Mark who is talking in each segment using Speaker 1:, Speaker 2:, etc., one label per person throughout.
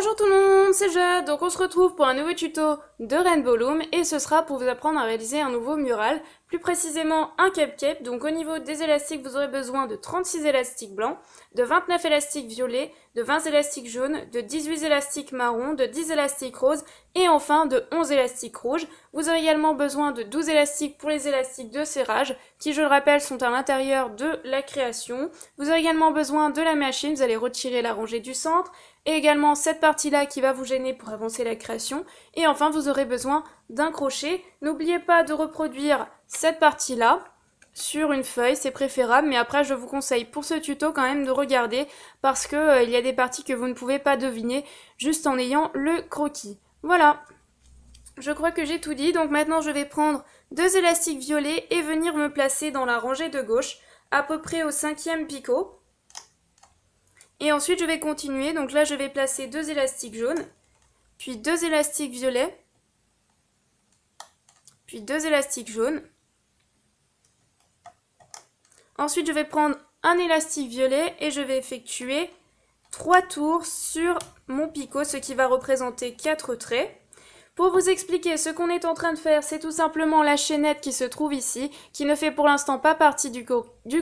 Speaker 1: Bonjour tout le monde, c'est Jade, donc on se retrouve pour un nouveau tuto de Rainbow Loom et ce sera pour vous apprendre à réaliser un nouveau mural, plus précisément un cape-cape. Donc au niveau des élastiques, vous aurez besoin de 36 élastiques blancs, de 29 élastiques violets, de 20 élastiques jaunes, de 18 élastiques marrons, de 10 élastiques roses et enfin de 11 élastiques rouges. Vous aurez également besoin de 12 élastiques pour les élastiques de serrage qui, je le rappelle, sont à l'intérieur de la création. Vous aurez également besoin de la machine, vous allez retirer la rangée du centre et également cette partie-là qui va vous gêner pour avancer la création. Et enfin, vous aurez besoin d'un crochet. N'oubliez pas de reproduire cette partie-là sur une feuille, c'est préférable, mais après je vous conseille pour ce tuto quand même de regarder parce que il y a des parties que vous ne pouvez pas deviner juste en ayant le croquis. Voilà, je crois que j'ai tout dit, donc maintenant je vais prendre 2 élastiques violets et venir me placer dans la rangée de gauche, à peu près au 5e picot. Et ensuite je vais continuer, donc là je vais placer 2 élastiques jaunes, puis 2 élastiques violets, puis 2 élastiques jaunes. Ensuite je vais prendre un élastique violet et je vais effectuer 3 tours sur mon picot, ce qui va représenter 4 traits. Pour vous expliquer, ce qu'on est en train de faire, c'est tout simplement la chaînette qui se trouve ici, qui ne fait pour l'instant pas partie du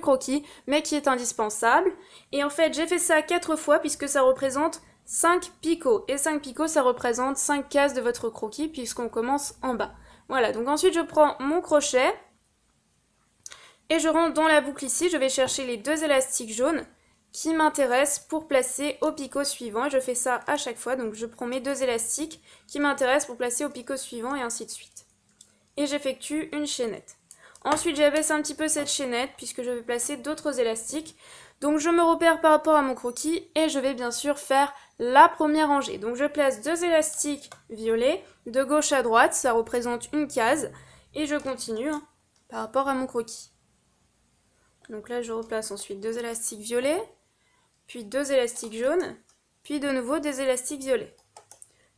Speaker 1: croquis, mais qui est indispensable. Et en fait, j'ai fait ça 4 fois puisque ça représente 5 picots. Et 5 picots, ça représente 5 cases de votre croquis puisqu'on commence en bas. Voilà, donc ensuite je prends mon crochet et je rentre dans la boucle ici. Je vais chercher les 2 élastiques jaunes qui m'intéresse pour placer au picot suivant, et je fais ça à chaque fois, donc je prends mes 2 élastiques qui m'intéressent pour placer au picot suivant et ainsi de suite. Et j'effectue une chaînette. Ensuite j'abaisse un petit peu cette chaînette puisque je vais placer d'autres élastiques, donc je me repère par rapport à mon croquis et je vais bien sûr faire la première rangée. Donc je place 2 élastiques violets de gauche à droite, ça représente une case, et je continue par rapport à mon croquis. Donc là je replace ensuite 2 élastiques violets, puis 2 élastiques jaunes, puis de nouveau des élastiques violets.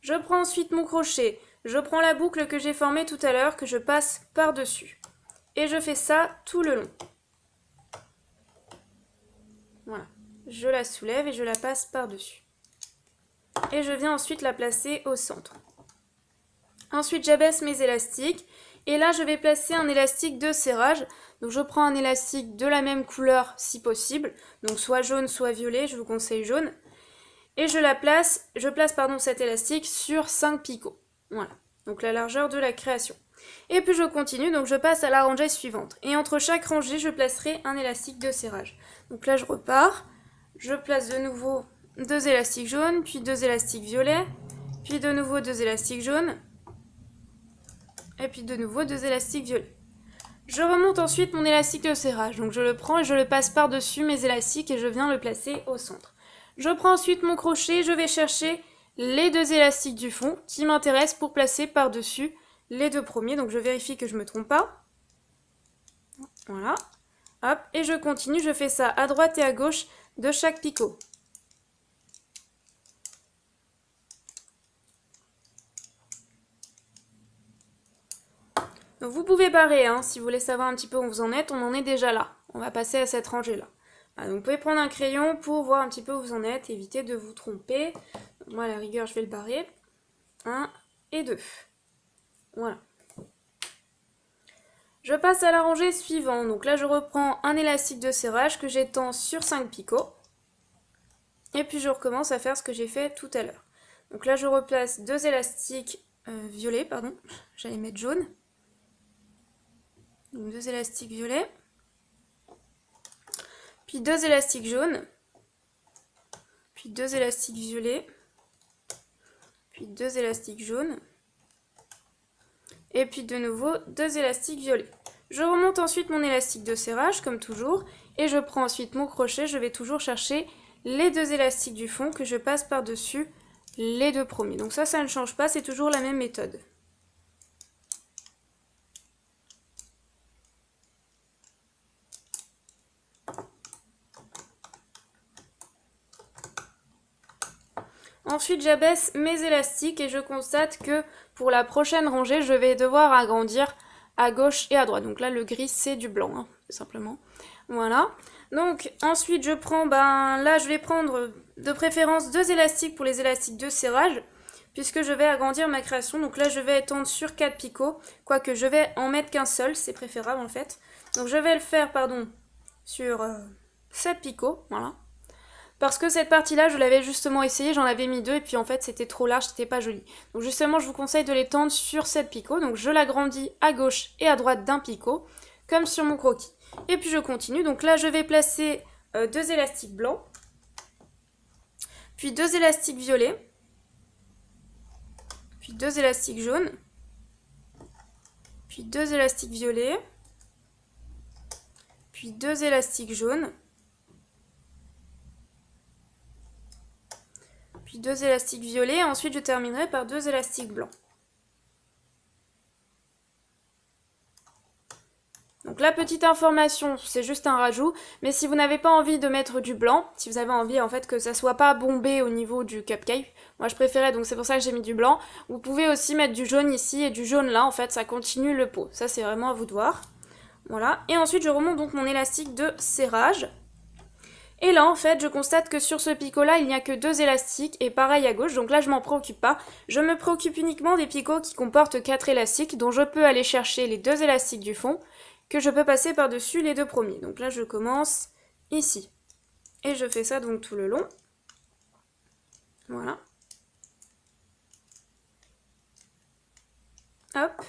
Speaker 1: Je prends ensuite mon crochet, je prends la boucle que j'ai formée tout à l'heure, que je passe par-dessus. Et je fais ça tout le long. Voilà, je la soulève et je la passe par-dessus. Et je viens ensuite la placer au centre. Ensuite j'abaisse mes élastiques, et là je vais placer un élastique de serrage. Donc je prends un élastique de la même couleur si possible, donc soit jaune soit violet, je vous conseille jaune. Et je place cet élastique sur 5 picots. Voilà, donc la largeur de la création. Et puis je continue, donc je passe à la rangée suivante. Et entre chaque rangée, je placerai un élastique de serrage. Donc là je repars, je place de nouveau 2 élastiques jaunes, puis 2 élastiques violets, puis de nouveau 2 élastiques jaunes, et puis de nouveau 2 élastiques violets. Je remonte ensuite mon élastique de serrage, donc je le prends et je le passe par-dessus mes élastiques et je viens le placer au centre. Je prends ensuite mon crochet et je vais chercher les 2 élastiques du fond qui m'intéressent pour placer par-dessus les 2 premiers, donc je vérifie que je ne me trompe pas. Voilà, hop, et je continue, je fais ça à droite et à gauche de chaque picot. Donc vous pouvez barrer, si vous voulez savoir un petit peu où vous en êtes, on en est déjà là. On va passer à cette rangée-là. Donc vous pouvez prendre un crayon pour voir un petit peu où vous en êtes, éviter de vous tromper. Donc moi à la rigueur je vais le barrer. 1 et 2. Voilà. Je passe à la rangée suivante. Donc là je reprends un élastique de serrage que j'étends sur 5 picots. Et puis je recommence à faire ce que j'ai fait tout à l'heure. Donc là je replace 2 élastiques violets, pardon. J'allais mettre jaune. Donc 2 élastiques violets, puis 2 élastiques jaunes, puis 2 élastiques violets, puis 2 élastiques jaunes, et puis de nouveau 2 élastiques violets. Je remonte ensuite mon élastique de serrage comme toujours, et je prends ensuite mon crochet, je vais toujours chercher les 2 élastiques du fond que je passe par-dessus les 2 premiers. Donc ça ne change pas, c'est toujours la même méthode. Ensuite, j'abaisse mes élastiques et je constate que pour la prochaine rangée, je vais devoir agrandir à gauche et à droite. Donc là, le gris, c'est du blanc, tout simplement. Voilà. Donc ensuite je prends, là je vais prendre de préférence 2 élastiques pour les élastiques de serrage, puisque je vais agrandir ma création. Donc là je vais étendre sur 4 picots, quoique je vais en mettre qu'un seul, c'est préférable en fait. Donc je vais le faire, sur 7 picots, voilà. Parce que cette partie-là, je l'avais justement essayé, j'en avais mis 2, et puis en fait c'était trop large, c'était pas joli. Donc justement, je vous conseille de l'étendre sur 7 picots. Donc je l'agrandis à gauche et à droite d'un picot, comme sur mon croquis. Et puis je continue, donc là je vais placer 2 élastiques blancs, puis 2 élastiques violets, puis 2 élastiques jaunes, puis 2 élastiques violets, puis 2 élastiques jaunes, puis 2 élastiques violets, et ensuite je terminerai par 2 élastiques blancs. Donc la petite information, c'est juste un rajout, mais si vous n'avez pas envie de mettre du blanc, si vous avez envie en fait que ça soit pas bombé au niveau du cupcake, moi je préférais, donc c'est pour ça que j'ai mis du blanc, vous pouvez aussi mettre du jaune ici et du jaune là, en fait ça continue le pot, ça c'est vraiment à vous de voir. Voilà, et ensuite je remonte donc mon élastique de serrage. Et là, en fait, je constate que sur ce picot-là, il n'y a que 2 élastiques, et pareil à gauche, donc là, je m'en préoccupe pas. Je me préoccupe uniquement des picots qui comportent 4 élastiques, dont je peux aller chercher les 2 élastiques du fond, que je peux passer par-dessus les 2 premiers. Donc là, je commence ici. Et je fais ça donc tout le long. Voilà. Hop.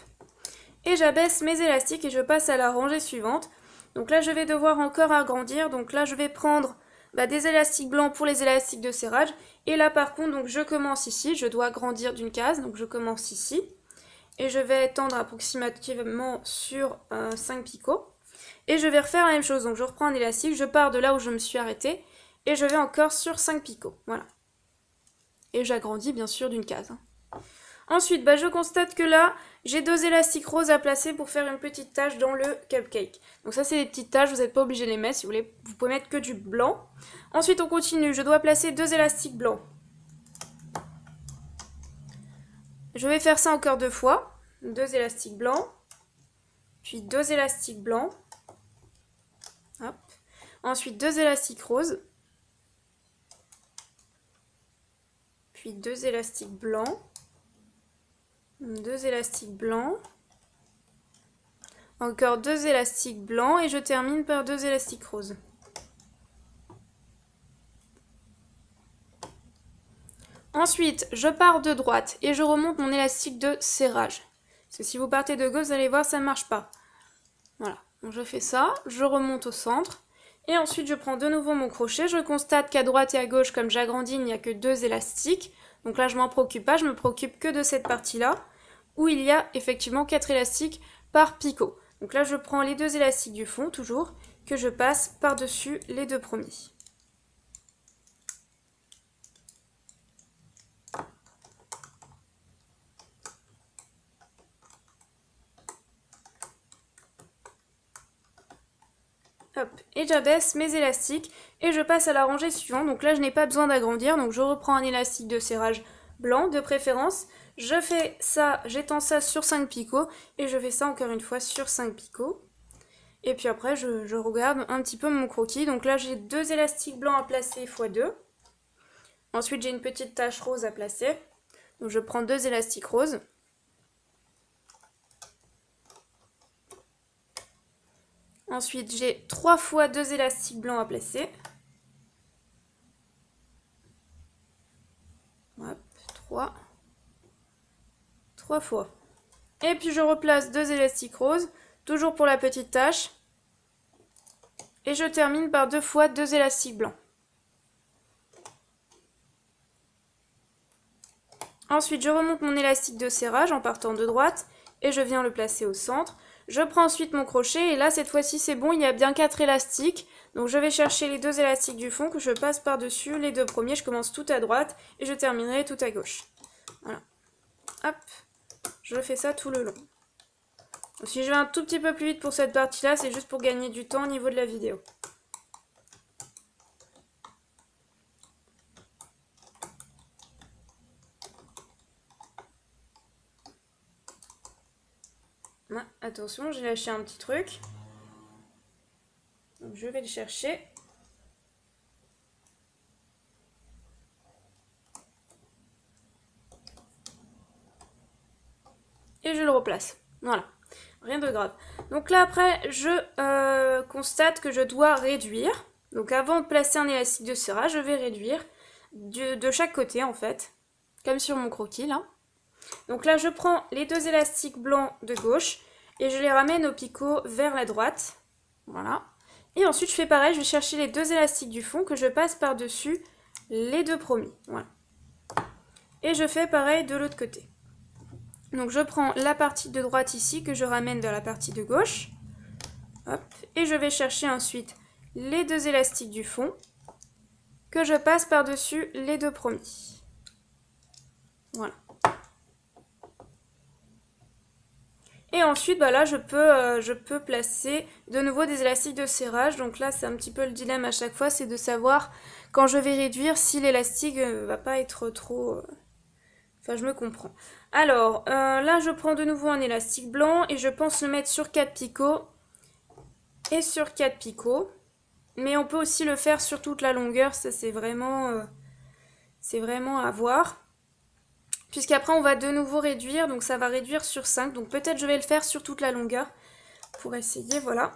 Speaker 1: Et j'abaisse mes élastiques et je passe à la rangée suivante. Donc là, je vais devoir encore agrandir. Donc là, je vais prendre des élastiques blancs pour les élastiques de serrage. Et là, par contre, donc je commence ici. Je dois agrandir d'une case. Donc je commence ici. Et je vais étendre approximativement sur 5 picots. Et je vais refaire la même chose. Donc je reprends un élastique, je pars de là où je me suis arrêtée. Et je vais encore sur 5 picots. Voilà. Et j'agrandis bien sûr d'une case. Ensuite, je constate que là, j'ai 2 élastiques roses à placer pour faire une petite tache dans le cupcake. Donc ça, c'est des petites taches, vous n'êtes pas obligé de les mettre. Si vous voulez, vous pouvez mettre que du blanc. Ensuite, on continue. Je dois placer 2 élastiques blancs. Je vais faire ça encore 2 fois. 2 élastiques blancs. Puis 2 élastiques blancs. Hop. Ensuite, 2 élastiques roses. Puis 2 élastiques blancs. 2 élastiques blancs. Encore 2 élastiques blancs et je termine par 2 élastiques roses. Ensuite, je pars de droite et je remonte mon élastique de serrage. Parce que si vous partez de gauche, vous allez voir, ça ne marche pas. Voilà, donc je fais ça, je remonte au centre. Et ensuite, je prends de nouveau mon crochet. Je constate qu'à droite et à gauche, comme j'agrandis, il n'y a que 2 élastiques. Donc là, je ne m'en préoccupe pas, je me préoccupe que de cette partie-là, où il y a effectivement 4 élastiques par picot. Donc là, je prends les 2 élastiques du fond, toujours, que je passe par-dessus les 2 premiers. Hop, et j'abaisse mes élastiques et je passe à la rangée suivante. Donc là, je n'ai pas besoin d'agrandir, donc je reprends un élastique de serrage blanc de préférence. Je fais ça, j'étends ça sur 5 picots et je fais ça encore une fois sur 5 picots. Et puis après, je regarde un petit peu mon croquis. Donc là, j'ai 2 élastiques blancs à placer x 2. Ensuite, j'ai une petite tache rose à placer. Donc je prends 2 élastiques roses. Ensuite, j'ai 3 fois 2 élastiques blancs à placer. Hop, 3 fois. Et puis je replace 2 élastiques roses, toujours pour la petite tache. Et je termine par 2 fois 2 élastiques blancs. Ensuite, je remonte mon élastique de serrage en partant de droite et je viens le placer au centre. Je prends ensuite mon crochet et là, cette fois-ci, c'est bon, il y a bien 4 élastiques. Donc je vais chercher les 2 élastiques du fond que je passe par-dessus les 2 premiers. Je commence tout à droite et je terminerai tout à gauche. Voilà. Hop, je fais ça tout le long. Donc, si je vais un tout petit peu plus vite pour cette partie-là, c'est juste pour gagner du temps au niveau de la vidéo. Ah, attention, j'ai lâché un petit truc. Donc je vais le chercher. et je le replace. Voilà, rien de grave. Donc là après, je constate que je dois réduire. Donc avant de placer un élastique de serrage, je vais réduire de chaque côté en fait, comme sur mon croquis là. Donc là je prends les deux élastiques blancs de gauche et je les ramène au picot vers la droite. Voilà. Et ensuite je fais pareil, je vais chercher les deux élastiques du fond que je passe par-dessus les deux premiers. Voilà. Et je fais pareil de l'autre côté. Donc je prends la partie de droite ici que je ramène vers la partie de gauche. Hop. Et je vais chercher ensuite les deux élastiques du fond que je passe par-dessus les deux premiers. Voilà. Et ensuite, bah là, je peux placer de nouveau des élastiques de serrage. Donc là, c'est un petit peu le dilemme à chaque fois, c'est de savoir quand je vais réduire si l'élastique va pas être trop... Enfin, je me comprends. Alors, là, je prends de nouveau un élastique blanc et je pense le mettre sur 4 picots et sur 4 picots. Mais on peut aussi le faire sur toute la longueur, ça c'est vraiment à voir. Puisqu'après on va de nouveau réduire, donc ça va réduire sur 5. Donc peut-être je vais le faire sur toute la longueur pour essayer, voilà.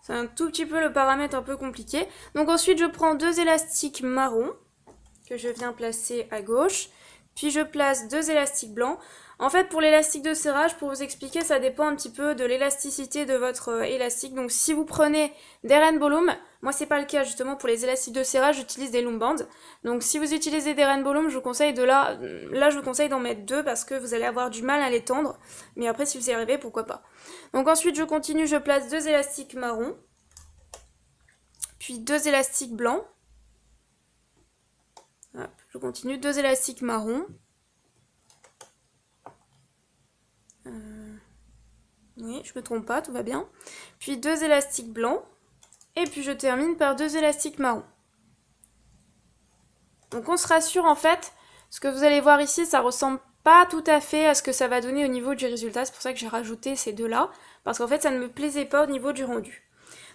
Speaker 1: C'est un tout petit peu le paramètre un peu compliqué. Donc ensuite je prends deux élastiques marron que je viens placer à gauche. Puis je place deux élastiques blancs. En fait, pour l'élastique de serrage, pour vous expliquer, ça dépend un petit peu de l'élasticité de votre élastique. Donc si vous prenez des rainbow loom, moi c'est pas le cas justement pour les élastiques de serrage, j'utilise des loom bands. Donc si vous utilisez des rainbow loom, je vous conseille je vous conseille d'en mettre deux parce que vous allez avoir du mal à les tendre. Mais après, si vous y arrivez, pourquoi pas. Donc ensuite, je continue, je place deux élastiques marron, puis deux élastiques blancs. Hop, je continue, deux élastiques marron. Oui, je me trompe pas, tout va bien. Puis deux élastiques blancs. Et puis je termine par deux élastiques marrons. Donc on se rassure en fait, ce que vous allez voir ici, ça ressemble pas tout à fait à ce que ça va donner au niveau du résultat. C'est pour ça que j'ai rajouté ces deux-là. Parce qu'en fait, ça ne me plaisait pas au niveau du rendu.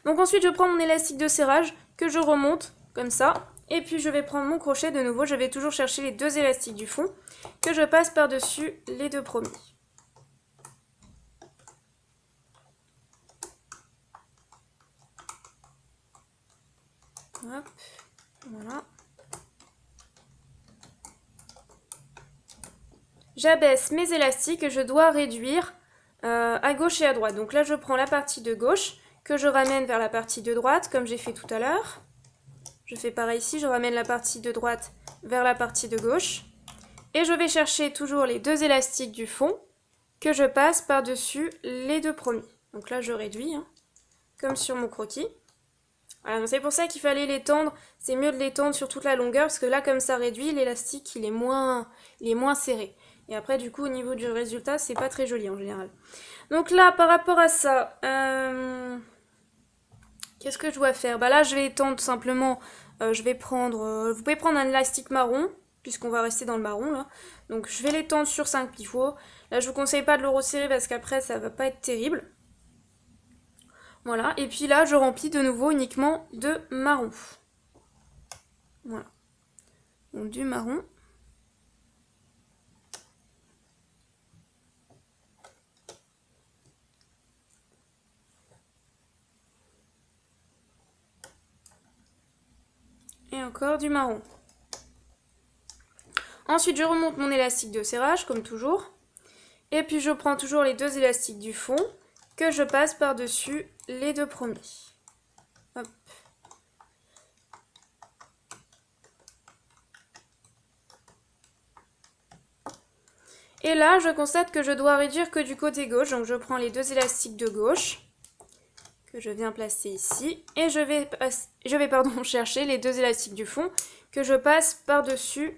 Speaker 1: Donc ensuite, je prends mon élastique de serrage que je remonte comme ça. Et puis je vais prendre mon crochet de nouveau. Je vais toujours chercher les deux élastiques du fond que je passe par-dessus les deux premiers. Hop, voilà. J'abaisse mes élastiques et je dois réduire à gauche et à droite. Donc là, je prends la partie de gauche que je ramène vers la partie de droite, comme j'ai fait tout à l'heure. Je fais pareil ici, je ramène la partie de droite vers la partie de gauche. Et je vais chercher toujours les deux élastiques du fond que je passe par-dessus les deux premiers. Donc là, je réduis, hein, comme sur mon croquis. Voilà, c'est pour ça qu'il fallait l'étendre. C'est mieux de l'étendre sur toute la longueur, parce que là, comme ça réduit, l'élastique, il est moins serré. Et après, du coup, au niveau du résultat, c'est pas très joli en général. Donc là, par rapport à ça, qu'est-ce que je dois faire? Bah là, je vais étendre tout simplement. Je vais prendre. Vous pouvez prendre un élastique marron, puisqu'on va rester dans le marron là. Donc je vais l'étendre sur 5 pivots. Là, je vous conseille pas de le resserrer parce qu'après, ça va pas être terrible. Voilà. Et puis là, je remplis de nouveau uniquement de marron. Voilà. Donc du marron. Et encore du marron. Ensuite, je remonte mon élastique de serrage, comme toujours. Et puis, je prends toujours les deux élastiques du fond que je passe par-dessus les deux premiers. Hop. Et là, je constate que je dois réduire que du côté gauche. Donc, je prends les deux élastiques de gauche que je viens placer ici. Et je vais chercher les deux élastiques du fond que je passe par-dessus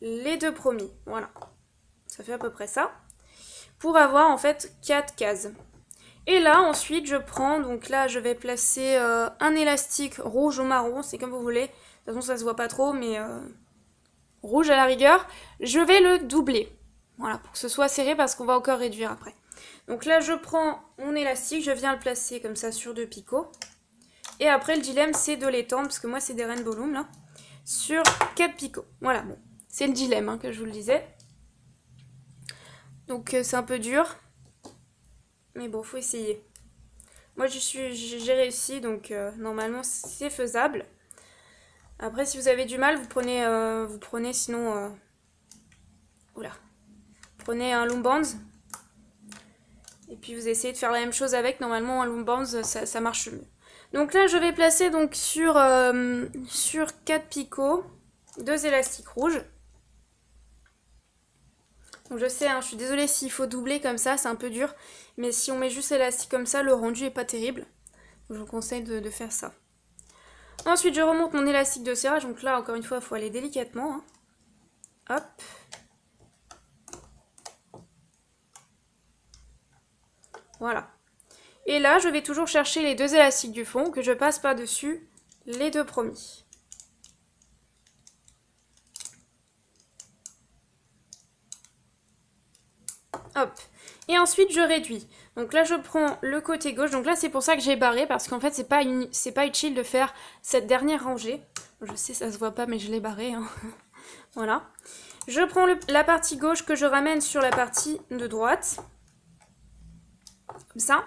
Speaker 1: les deux premiers. Voilà. Ça fait à peu près ça. Pour avoir en fait 4 cases. Et là, ensuite, je prends, donc là, je vais placer un élastique rouge ou marron, c'est comme vous voulez. De toute façon, ça se voit pas trop, mais rouge à la rigueur. Je vais le doubler. Voilà, pour que ce soit serré parce qu'on va encore réduire après. Donc là, je prends mon élastique, je viens le placer comme ça sur 2 picots. Et après, le dilemme, c'est de l'étendre, parce que moi, c'est des rainbow loom, là, sur 4 picots. Voilà, bon, c'est le dilemme hein, que je vous le disais. Donc c'est un peu dur. Mais bon, faut essayer. Moi j'ai réussi, donc normalement c'est faisable. Après si vous avez du mal, vous prenez sinon... Oula. Prenez un long bands. Et puis vous essayez de faire la même chose avec. Normalement un long bands ça marche mieux. Donc là je vais placer donc sur 4 picots 2 élastiques rouges. Donc je sais, hein, je suis désolée s'il faut doubler comme ça, c'est un peu dur. Mais si on met juste l'élastique comme ça, le rendu est pas terrible. Donc je vous conseille de faire ça. Ensuite je remonte mon élastique de serrage. Donc là encore une fois il faut aller délicatement. Hein. Hop. Voilà. Et là, je vais toujours chercher les 2 élastiques du fond que je passe par-dessus les 2 premiers. Hop. Et ensuite, je réduis. Donc là, je prends le côté gauche. Donc là, c'est pour ça que j'ai barré, parce qu'en fait, c'est pas utile de faire cette dernière rangée. Je sais, ça se voit pas, mais je l'ai barré. Hein. Voilà. Je prends la partie gauche que je ramène sur la partie de droite. Comme ça.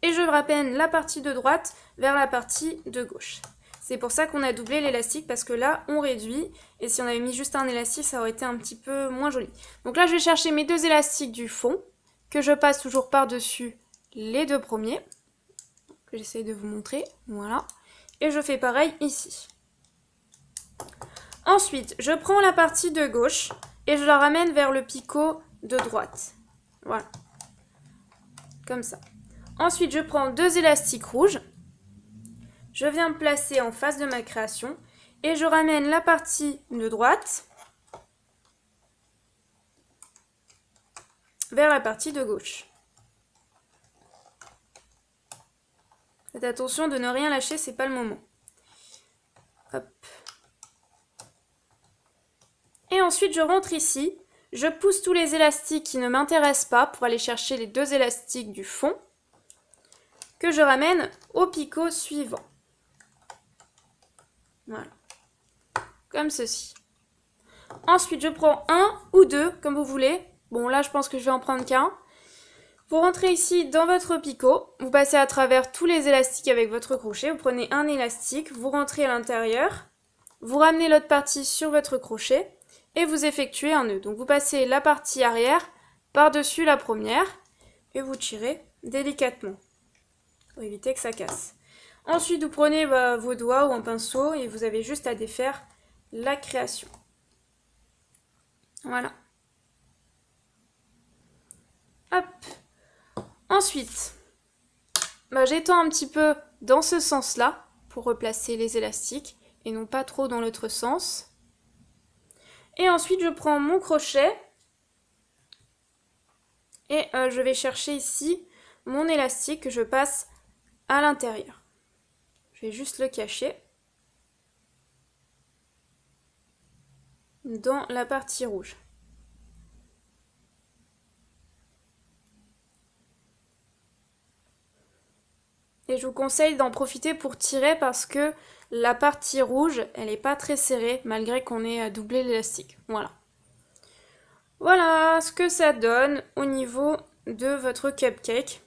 Speaker 1: Et je ramène la partie de droite vers la partie de gauche. C'est pour ça qu'on a doublé l'élastique, parce que là, on réduit. Et si on avait mis juste un élastique, ça aurait été un petit peu moins joli. Donc là, je vais chercher mes 2 élastiques du fond, que je passe toujours par-dessus les 2 premiers. Que j'essaye de vous montrer. Voilà. Et je fais pareil ici. Ensuite, je prends la partie de gauche et je la ramène vers le picot de droite. Voilà. Comme ça. Ensuite, je prends 2 élastiques rouges. Je viens me placer en face de ma création et je ramène la partie de droite vers la partie de gauche. Faites attention de ne rien lâcher, c'est pas le moment. Hop. Et ensuite, je rentre ici. Je pousse tous les élastiques qui ne m'intéressent pas pour aller chercher les 2 élastiques du fond que je ramène au picot suivant. Voilà. Comme ceci. Ensuite, je prends un ou 2, comme vous voulez. Bon, là, je pense que je vais en prendre qu'un. Vous rentrez ici dans votre picot. Vous passez à travers tous les élastiques avec votre crochet. Vous prenez un élastique, vous rentrez à l'intérieur. Vous ramenez l'autre partie sur votre crochet et vous effectuez un nœud. Donc, vous passez la partie arrière par-dessus la première et vous tirez délicatement pour éviter que ça casse. Ensuite, vous prenez vos doigts ou un pinceau et vous avez juste à défaire la création. Voilà. Hop. Ensuite, j'étends un petit peu dans ce sens-là pour replacer les élastiques et non pas trop dans l'autre sens. Et ensuite, je prends mon crochet et je vais chercher ici mon élastique que je passe à l'intérieur. Je vais juste le cacher dans la partie rouge. Et je vous conseille d'en profiter pour tirer parce que la partie rouge, elle n'est pas très serrée malgré qu'on ait doublé l'élastique. Voilà. Voilà ce que ça donne au niveau de votre cupcake.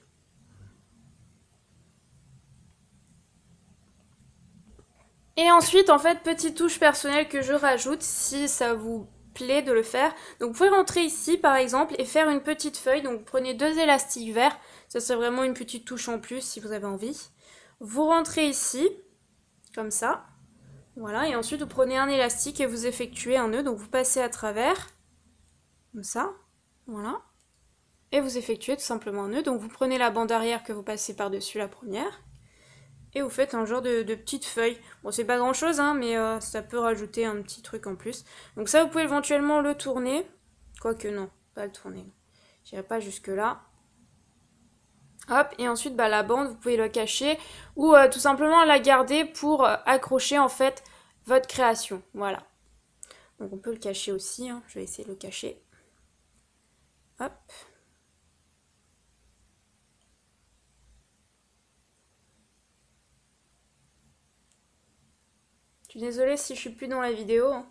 Speaker 1: Et ensuite, en fait, petite touche personnelle que je rajoute si ça vous plaît de le faire. Donc vous pouvez rentrer ici par exemple et faire une petite feuille. Donc vous prenez 2 élastiques verts. Ça c'est vraiment une petite touche en plus si vous avez envie. Vous rentrez ici, comme ça. Voilà, et ensuite vous prenez un élastique et vous effectuez un nœud. Donc vous passez à travers, comme ça. Voilà. Et vous effectuez tout simplement un nœud. Donc vous prenez la bande arrière que vous passez par-dessus la première. Et vous faites un genre de petite feuille. Bon, c'est pas grand chose, hein, mais ça peut rajouter un petit truc en plus. Donc ça, vous pouvez éventuellement le tourner. Quoique non, pas le tourner. J'irai pas jusque là. Hop, et ensuite, la bande, vous pouvez la cacher. Ou tout simplement la garder pour accrocher, en fait, votre création. Voilà. Donc on peut le cacher aussi, hein. Je vais essayer de le cacher. Hop. Je suis désolée si je suis plus dans la vidéo, hein.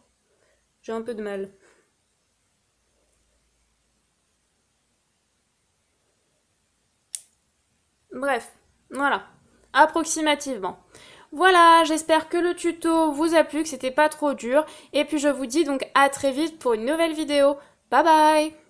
Speaker 1: J'ai un peu de mal. Bref, voilà, approximativement. Voilà, j'espère que le tuto vous a plu, que c'était pas trop dur. Et puis je vous dis donc à très vite pour une nouvelle vidéo. Bye bye!